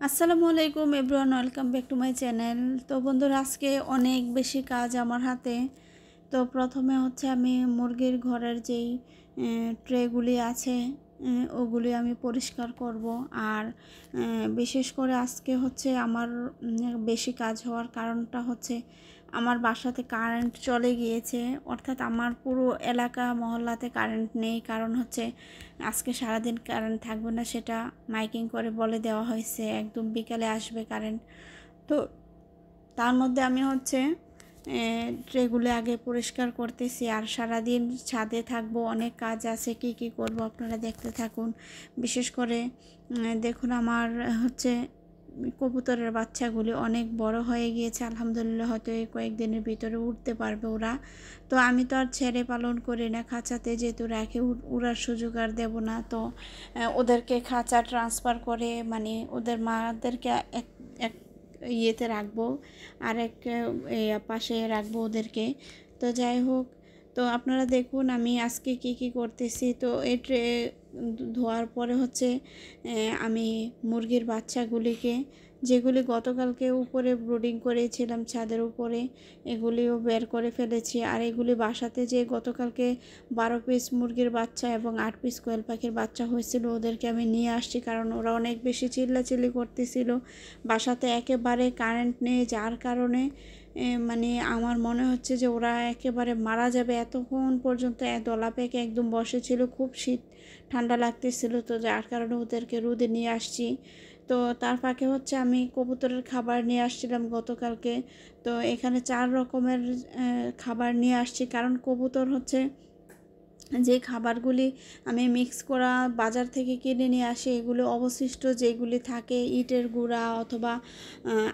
আসসালামু আলাইকুম everyone, welcome back to my channel. তো বন্ধুরা, আজকে অনেক বেশি কাজ আমার হাতে। তো প্রথমে হচ্ছে আমি মুরগির ঘরের যেই ট্রেগুলি আছে ওগুলি আমি পরিষ্কার করব। আর বিশেষ করে আজকে হচ্ছে আমার বেশি কাজ হওয়ার কারণটা হচ্ছে আমার বাসাতে কারেন্ট চলে গিয়েছে, অর্থাৎ আমার পুরো এলাকা মহল্লাতে কারেন্ট নেই। কারণ হচ্ছে আজকে সারাদিন কারেন্ট থাকবে না, সেটা মাইকিং করে বলে দেওয়া হয়েছে, একদম বিকালে আসবে কারেন্ট। তো তার মধ্যে আমি হচ্ছে ট্রেগুলো আগে পরিষ্কার করতেছি, আর সারাদিন ছাদে থাকবো, অনেক কাজ আছে, কি কি করব আপনারা দেখতে থাকুন। বিশেষ করে দেখুন আমার হচ্ছে কবুতরের বাচ্চাগুলি অনেক বড় হয়ে গিয়েছে আলহামদুলিল্লাহ, হয়তো এই কয়েকদিনের ভিতরে উঠতে পারবে ওরা। তো আমি তো আর ছেড়ে পালন করি না, খাঁচাতে যেহেতু রাখে উড়ার সুযোগ আর দেবো না। তো ওদেরকে খাঁচা ট্রান্সফার করে, মানে ওদের মাদেরকে এক এক ইয়েতে রাখবো, আর এক পাশে রাখবো ওদেরকে। তো যাই হোক, তো আপনারা দেখুন আমি আজকে কি কি করতেছি। তো এই ট্রে ধোয়ার পরে হচ্ছে আমি মুরগির বাচ্চাগুলিকে, যেগুলি গতকালকে উপরে ব্রুডিং করেছিলাম ছাদের উপরে, এগুলিও বের করে ফেলেছি। আর এগুলি বাসাতে যে গতকালকে 12 পিস মুরগির বাচ্চা এবং 8 পিস কোয়েল পাখির বাচ্চা হয়েছিল, ওদেরকে আমি নিয়ে আসছি, কারণ ওরা অনেক বেশি চিল্লাচিল্লি করতেছিল। বাসাতে একেবারে কারেন্ট নেই, যার কারণে মানে আমার মনে হচ্ছে যে ওরা একেবারে মারা যাবে। এতক্ষণ পর্যন্ত দলা পেকে একদম বসেছিল, খুব শীত ঠান্ডা লাগতেছিল, তো যার কারণে ওদেরকে রোদে নিয়ে আসছি। তো তার ফাঁকে হচ্ছে আমি কবুতরের খাবার নিয়ে আসছিলাম গতকালকে। তো এখানে 4 রকমের খাবার নিয়ে আসছি, কারণ কবুতর হচ্ছে যে খাবারগুলি আমি মিক্স করা বাজার থেকে কিনে নিয়ে আসি, এগুলো অবশিষ্ট যেগুলি থাকে ইটের গুঁড়া অথবা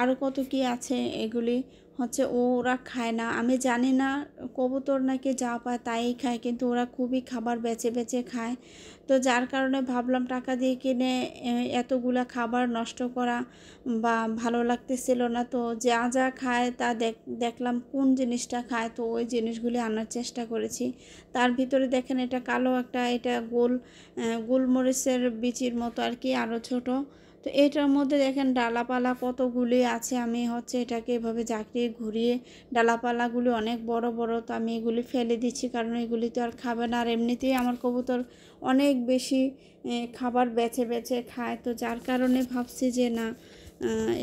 আরও কত কি আছে, এগুলি হচ্ছে ওরা খায় না। আমি জানি না, কবুতর নাকি যা পায় তাই খায়, কিন্তু ওরা খুবই খাবার বেছে বেছে খায়। তো যার কারণে ভাবলাম টাকা দিয়ে কিনে এতগুলা খাবার নষ্ট করা বা ভালো লাগতেছিল না। তো যা যা খায় তা দেখলাম কোন জিনিসটা খায়, তো ওই জিনিসগুলি আনার চেষ্টা করেছি। তার ভিতরে দেখেন এটা কালো একটা, এটা গোলমরিচের বিচির মতো আর কি, আরও ছোট। তো এটার মধ্যে দেখেন ডালাপালা কতগুলি আছে। আমি হচ্ছে এটাকে এভাবে জাকিয়ে ঘুরিয়ে, ডালাপালাগুলি অনেক বড় বড়, তো আমি এগুলি ফেলে দিচ্ছি, কারণ এগুলি তো আর খাবে না। আর এমনিতেই আমার কবুতর অনেক বেশি খাবার বেছে বেছে খায়, তো যার কারণে ভাবছি যে না,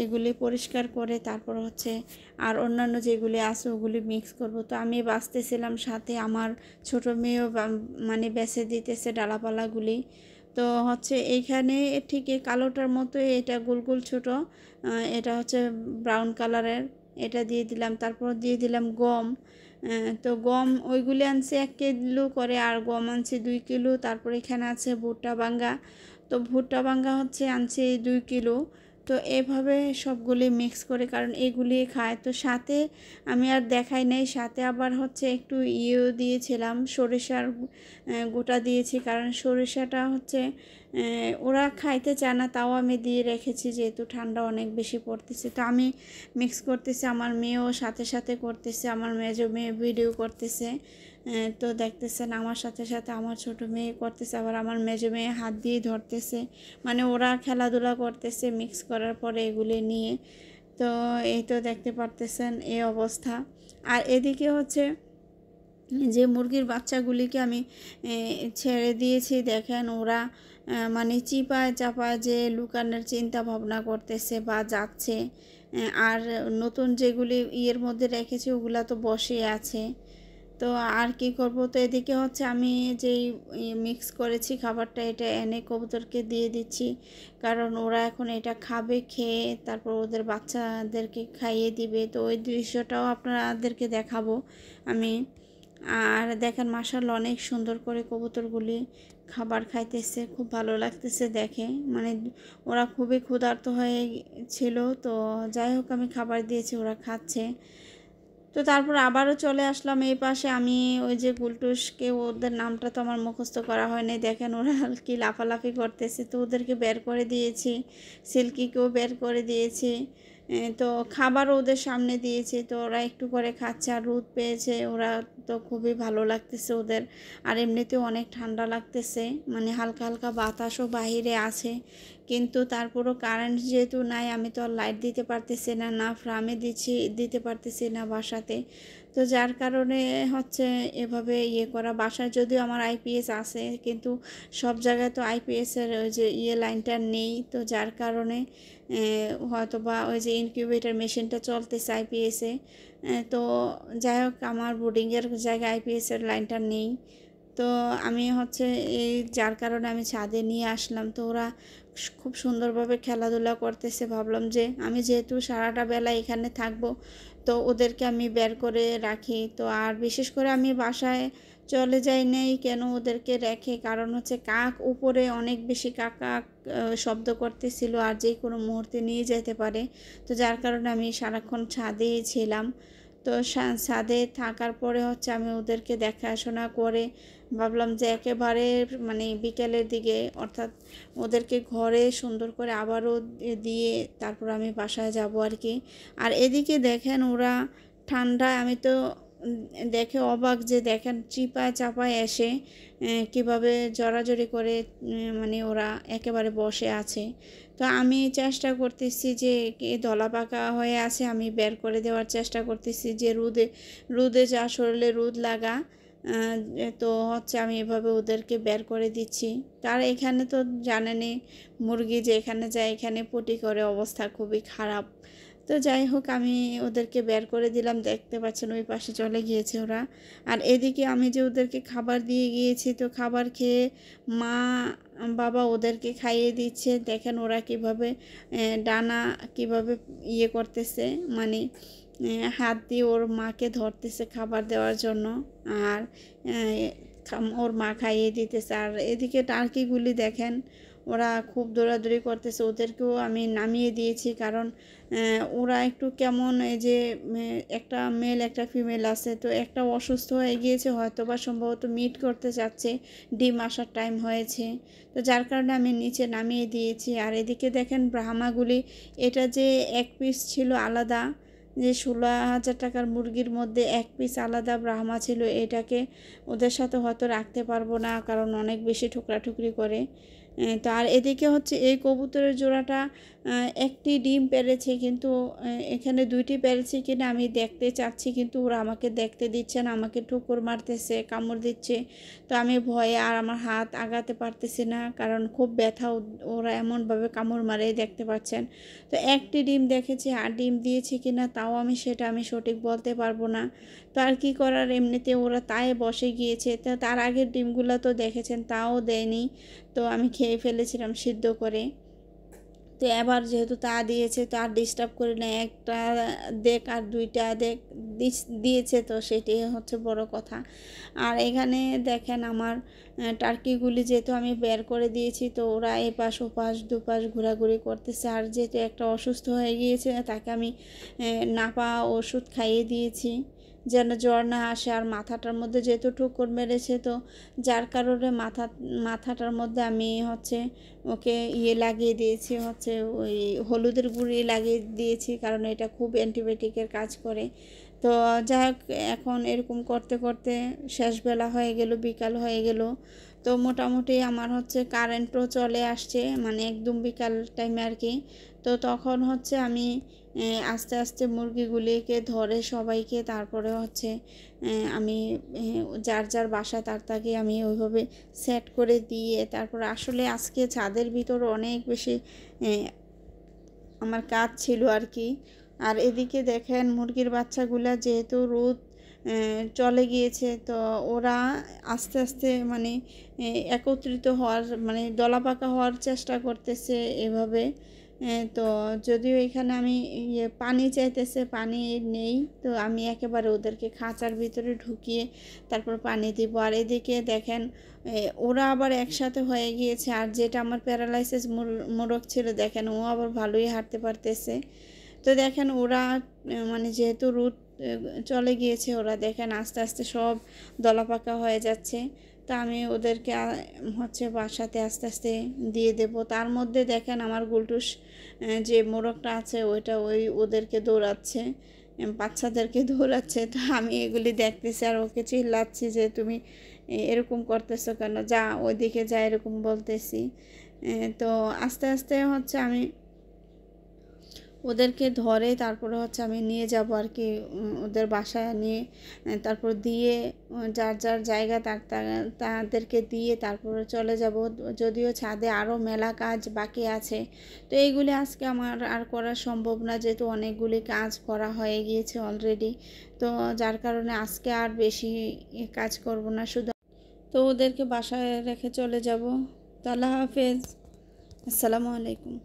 এগুলি পরিষ্কার করে তারপর হচ্ছে আর অন্যান্য যেগুলি আছে ওগুলি মিক্স করব। তো আমি বাছতেছিলাম, সাথে আমার ছোট মেয়েও মানে বেছে দিতেছে ডালাপালাগুলি। তো হচ্ছে এইখানে ঠিক এই কালোটার মতো এটা গোল গোল ছোট, এটা হচ্ছে ব্রাউন কালারের, এটা দিয়ে দিলাম। তারপর দিয়ে দিলাম গম। তো গম ওইগুলি আনছি 1 কিলো করে, আর গম আনছি 2 কিলো। তারপর এখানে আছে ভুট্টা বাঙ্গা, তো ভুট্টা বাঙ্গা হচ্ছে আনছি 2 কিলো। তো এভাবে সবগুলি মিক্স করে, কারণ এগুলি খায়। তো সাথে আমি আর দেখাই নাই, সাথে আবার হচ্ছে একটু দিয়েছিলাম, সরিষার গোটা দিয়েছি, কারণ সরিষাটা হচ্ছে ওরা খাইতে চায় না, তাও আমি দিয়ে রেখেছি, যেহেতু ঠান্ডা অনেক বেশি পড়তেছে। তো আমি মিক্স করতেছি, আমার মেয়েও সাথে সাথে করতেছে, আমার মেজো মেয়ে ভিডিও করতেছে। তো দেখতেছেন আমার সাথে সাথে আমার ছোট মেয়ে করতেছে, আবার আমার মেজো মেয়ে হাত দিয়ে ধরতেছে, মানে ওরা খেলাধুলা করতেছে মিক্স করার পরে এগুলি নিয়ে। তো এই তো দেখতে পারতেছেন এই অবস্থা। আর এদিকে হচ্ছে যে মুরগির বাচ্চাগুলিকে আমি ছেড়ে দিয়েছি, দেখেন ওরা মানে চিপায় চাপায় যে লুকানোর চিন্তা ভাবনা করতেছে বা যাচ্ছে। আর নতুন যেগুলি ইয়ের মধ্যে রেখেছি ওগুলা তো বসে আছে। তো আর কি করব। তো এদিকে হচ্ছে আমি যেই মিক্স করেছি খাবারটা, এটা এনে কবুতরকে দিয়ে দিচ্ছি, কারণ ওরা এখন এটা খাবে, খেয়ে তারপর ওদের বাচ্চাদেরকে খাইয়ে দিবে। তো ওই দৃশ্যটাও আপনাদেরকে দেখাবো আমি। আর দেখেন মাশাআল্লাহ অনেক সুন্দর করে কবুতরগুলি খাবার খাইতেছে, খুব ভালো লাগতেছে দেখে, মানে ওরা খুবই ক্ষুধার্ত হয়ে ছিল। তো যাই হোক, আমি খাবার দিয়েছি, ওরা খাচ্ছে। তো তারপর আবারও চলে আসলাম এই পাশে। আমি ওই যে গুলটুসকে, ওদের নামটা তো আমার মুখস্থ করা হয়নি, দেখেন ওরা কি লাফালাফি করতেছে, তো ওদেরকে বের করে দিয়েছি। সিল্কিকেও বের করে দিয়েছি। তো খাবারও ওদের সামনে দিয়েছি, তো ওরা একটু করে খাচ্ছে, আর রোদ পেয়েছে ওরা, তো খুবই ভালো লাগতেছে ওদের। আর এমনিতেও অনেক ঠান্ডা লাগতেছে, মানে হালকা হালকা বাতাসও বাহিরে আছে, কিন্তু তারপরও কারেন্ট যেহেতু নাই, আমি তো আর লাইট দিতে পারতেছি না, না ফ্রামে দিতে পারতেছি না বাসাতে। তো যার কারণে হচ্ছে এভাবে করা। বাসায় যদিও আমার আইপিএস আছে, কিন্তু সব জায়গায় তো আইপিএসের ওই যে লাইনটা নেই। তো যার কারণে হয়তো বা ওই যে ইনকিউবেটর মেশিনটা চলতেছে আইপিএসে। তো যাই হোক, আমার বোর্ডিংয়ের জায়গায় আইপিএসের লাইনটা নেই। তো আমি হচ্ছে যার কারণে আমি ছাদে নিয়ে আসলাম। তো ওরা খুব সুন্দরভাবে খেলাধুলা করতেছে। ভাবলাম যে আমি যেহেতু সারাটা বেলা এখানে থাকবো, তো ওদেরকে আমি বের করে রাখি। তো আর বিশেষ করে আমি বাসায় চলে যাই নাই কেন ওদেরকে রেখে, কারণ হচ্ছে কাক উপরে অনেক বেশি কাক শব্দ করতেছিল, আর যে কোনো মুহূর্তে নিয়ে যেতে পারে। তো যার কারণে আমি সারাক্ষণ ছাদেই ছিলাম। তো ছাদে থাকার পরে হচ্ছে আমি ওদেরকে দেখাশোনা করে ভাবলাম যে একেবারে মানে বিকেলের দিকে, অর্থাৎ ওদেরকে ঘরে সুন্দর করে আবারও দিয়ে তারপর আমি বাসায় যাব আর কি। আর এদিকে দেখেন ওরা ঠান্ডায়, আমি তো দেখে অবাক যে দেখেন চিপায় চাপায় এসে কিভাবে জড়াজড়ি করে মানে ওরা একেবারে বসে আছে। তো আমি চেষ্টা করতেছি যে দলা পাকা হয়ে আছে, আমি বের করে দেওয়ার চেষ্টা করতেছি যে রোদে যা শরীরে রোদ লাগা। তো হচ্ছে আমি এভাবে ওদেরকে বের করে দিচ্ছি। তার এখানে তো জানেনই, মুরগি যে এখানে যায় এখানে পটি করে, অবস্থা খুবই খারাপ। তো যাই হোক, আমি ওদেরকে বের করে দিলাম। দেখতে পাচ্ছেন ওই পাশে চলে গিয়েছে ওরা। আর এদিকে আমি যে ওদেরকে খাবার দিয়ে গিয়েছি, তো খাবার খেয়ে মা বাবা ওদেরকে খাইয়ে দিচ্ছে। দেখেন ওরা কিভাবে ডানা কিভাবে করতেছে, মানে হাত দিয়ে ওর মাকে ধরতেছে খাবার দেওয়ার জন্য, আর ওর মা খাইয়ে দিতেছে। আর এদিকে টার্কিগুলি দেখেন ওরা খুব দৌড়াদৌড়ি করতেছে। ওদেরকেও আমি নামিয়ে দিয়েছি, কারণ ওরা একটু কেমন, এই যে একটা মেল একটা ফিমেল আছে, তো একটা অসুস্থ হয়ে গিয়েছে, হয়তো বা সম্ভবত মিট করতে চাচ্ছে, ডিম আসার টাইম হয়েছে। তো যার কারণে আমি নিচে নামিয়ে দিয়েছি। আর এদিকে দেখেন ব্রাহ্মাগুলি, এটা যে এক পিস ছিল আলাদা, যে 16,000 টাকার মুরগির মধ্যে এক পিস আলাদা ব্রাহ্মা ছিল, এটাকে ওদের সাথে হয়তো রাখতে পারবো না, কারণ অনেক বেশি ঠুকরাঠুকরি করে। তো আর এদিকে হচ্ছে এই কবুতরের জোড়াটা একটি ডিম পেড়েছে, কিন্তু এখানে দুইটি পেড়েছে কিনা আমি দেখতে চাচ্ছি, কিন্তু ওরা আমাকে দেখতে দিচ্ছে না, আমাকে ঠুকুর মারতেছে, কামড় দিচ্ছে। তো আমি ভয়ে আর আমার হাত আগাতে পারতেছি না, কারণ খুব ব্যথা, ওরা এমনভাবে কামড় মারে দেখতে পাচ্ছেন। তো একটি ডিম দেখেছি, আর ডিম দিয়েছে কিনা তাও আমি সঠিক বলতে পারবো না। তো আর কী করার, এমনিতে ওরা তাই বসে গিয়েছে। তো তার আগের ডিমগুলো তো দেখেছেন, তাও দেয়নি, তো আমি খেয়ে ফেলেছিলাম সিদ্ধ করে। তো এবার যেহেতু তা দিয়েছে, তো আর ডিস্টার্ব করি না, একটা দেখ আর দুইটা দেখ দিয়েছে, তো সেটাই হচ্ছে বড় কথা। আর এখানে দেখেন আমার টার্কিগুলি যেহেতু আমি বের করে দিয়েছি, তো ওরা এপাশ ওপাশ দুপাশ ঘোরাঘুরি করতেছে। আর যেহেতু একটা অসুস্থ হয়ে গিয়েছে, তাকে আমি নাপা ওষুধ খাইয়ে দিয়েছি যেন জ্বর না আসে। আর মাথাটার মধ্যে যেহেতু ঠুকুর মেরেছে, তো যার কারণে মাথাটার মধ্যে আমি হচ্ছে ওকে লাগিয়ে দিয়েছি, হচ্ছে ওই হলুদের গুঁড়ি লাগিয়ে দিয়েছি, কারণ এটা খুব অ্যান্টিবায়োটিকের কাজ করে। তো যাই হোক, এখন এরকম করতে করতে শেষবেলা হয়ে গেল, বিকাল হয়ে গেল। তো মোটামুটি আমার হচ্ছে কারেন্টও চলে আসছে, মানে একদম বিকাল টাইমে আর কি। তো তখন হচ্ছে আমি আস্তে আস্তে মুরগিগুলিকে ধরে সবাইকে, তারপরে হচ্ছে আমি যার যার বাসা তাকে আমি ওইভাবে সেট করে দিয়ে, তারপর আসলে আজকে ছাদের ভিতর অনেক বেশি আমার কাজ ছিল আর কি। আর এদিকে দেখেন মুরগির বাচ্চাগুলা যেহেতু রোদ চলে গিয়েছে, তো ওরা আস্তে আস্তে মানে একত্রিত হওয়ার, মানে দলাপাকা হওয়ার চেষ্টা করতেছে এভাবে। তো যদিও এখানে আমি পানি চাইতেছে, পানি নেই, তো আমি একেবারে ওদেরকে খাঁচার ভিতরে ঢুকিয়ে তারপর পানি দিব। আর এদিকে দেখেন ওরা আবার একসাথে হয়ে গিয়েছে। আর যেটা আমার প্যারালাইসিস মোরগ ছিল, দেখেন ও আবার ভালোই হাঁটতে পারতেছে। তো দেখেন ওরা মানে যেহেতু রোদ চলে গিয়েছে, ওরা দেখেন আস্তে আস্তে সব দলাপাকা হয়ে যাচ্ছে। তা আমি ওদেরকে হচ্ছে বাসাতে আস্তে আস্তে দিয়ে দেব। তার মধ্যে দেখেন আমার গুলটুস যে মোরগটা আছে, ওদেরকে দৌড়াচ্ছে, বাচ্চাদেরকে দৌড়াচ্ছে। তো আমি এগুলি দেখতেছি আর ওকে চিল্লাচ্ছি যে তুমি এরকম করতেছো কেন, যা ওইদিকে যা, এরকম বলতেছি। তো আস্তে আস্তে হচ্ছে আমি ওদেরকে ধরে তারপরে হচ্ছে আমি নিয়ে যাব আর কি, ওদের বাসায় নিয়ে তারপর দিয়ে যার যার জায়গা তাদেরকে দিয়ে তারপরে চলে যাব। যদিও ছাদে আরও মেলা কাজ বাকি আছে, তো এইগুলি আজকে আমার আর করা সম্ভব না, যেহেতু অনেকগুলি কাজ করা হয়ে গিয়েছে অলরেডি। তো যার কারণে আজকে আর বেশি কাজ করব না, শুধু তো ওদেরকে বাসায় রেখে চলে যাব। তো আল্লাহ হাফেজ, আসসালামু আলাইকুম।